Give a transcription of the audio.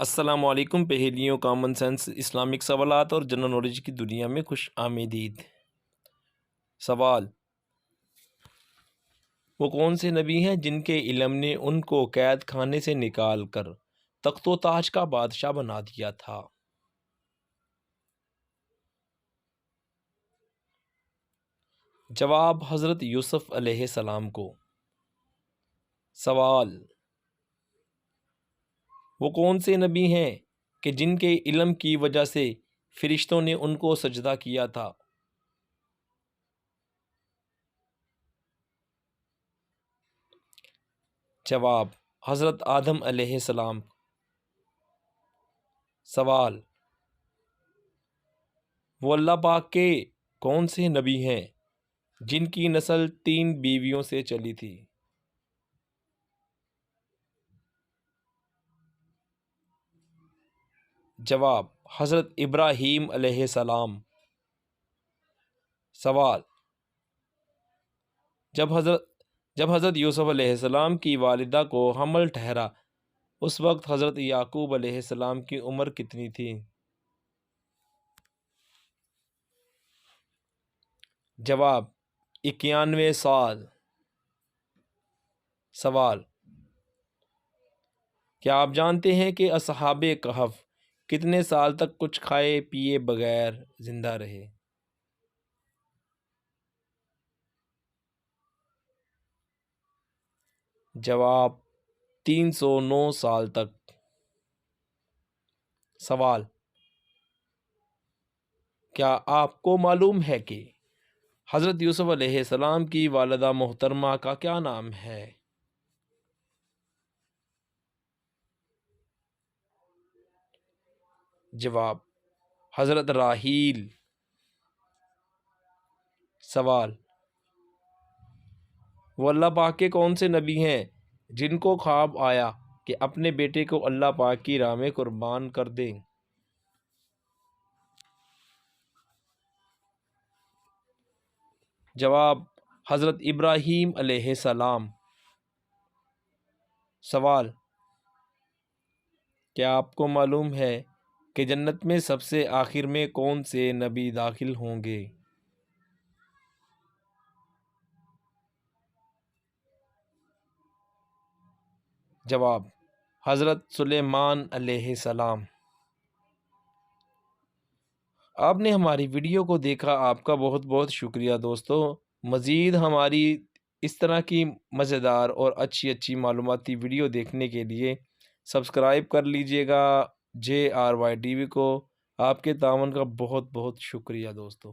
السلام علیکم پہیلیوں common sense Islamic سوالات اور جنرل نالج کی دنیا میں خوش آمدید۔ سوال: وہ کون سے نبی ہیں جن کے علم نے ان کو قید خانے سے نکال کر تخت و تاج کا بادشاہ بنا دیا تھا؟ جواب: حضرت یوسف علیہ السلام کو۔ سوال: وہ کون سے نبی ہیں کہ جن کے علم کی وجہ سے فرشتوں نے ان کو سجدہ کیا تھا؟ جواب: حضرت آدم علیہ السلام۔ سوال: وہ اللہ پاک کے کون سے نبی ہیں جن کی نسل 3 بیویوں سے چلی تھی؟ جواب: حضرت ابراہیم علیہ السلام۔ سوال: جب حضرت یوسف علیہ السلام کی والدہ کو حمل ٹھہرا اس وقت حضرت یعقوب علیہ السلام کی عمر کتنی تھی؟ جواب: 91 سال۔ سوال: کیا آپ جانتے ہیں کہ اصحاب کہف کتنے سال تک کچھ کھائے پیے بغیر زندہ رہے؟ جواب: 309 سال تک۔ سوال: کیا آپ کو معلوم ہے کہ حضرت یوسف علیہ السلام کی والدہ محترمہ کا کیا نام ہے؟ جواب: حضرت راحیل۔ سوال: وہ اللہ پاک کے کون سے نبی ہیں جن کو خواب آیا کہ اپنے بیٹے کو اللہ پاک کی راہ میں قربان کر دیں؟ جواب: حضرت ابراہیم علیہ السلام۔ سوال: کیا آپ کو معلوم ہے کہ جنت میں سب سے آخر میں کون سے نبی داخل ہوں گے؟ جواب: حضرت سلیمان علیہ السلام۔ آپ نے ہماری ویڈیو کو دیکھا، آپ کا بہت بہت شکریہ دوستو۔ مزید ہماری اس طرح کی مزیدار اور اچھی معلوماتی ویڈیو دیکھنے کے لیے سبسکرائب کر لیجئے گا JRY TV کو۔ آپ کے تعاون کا بہت بہت شکریہ دوستو۔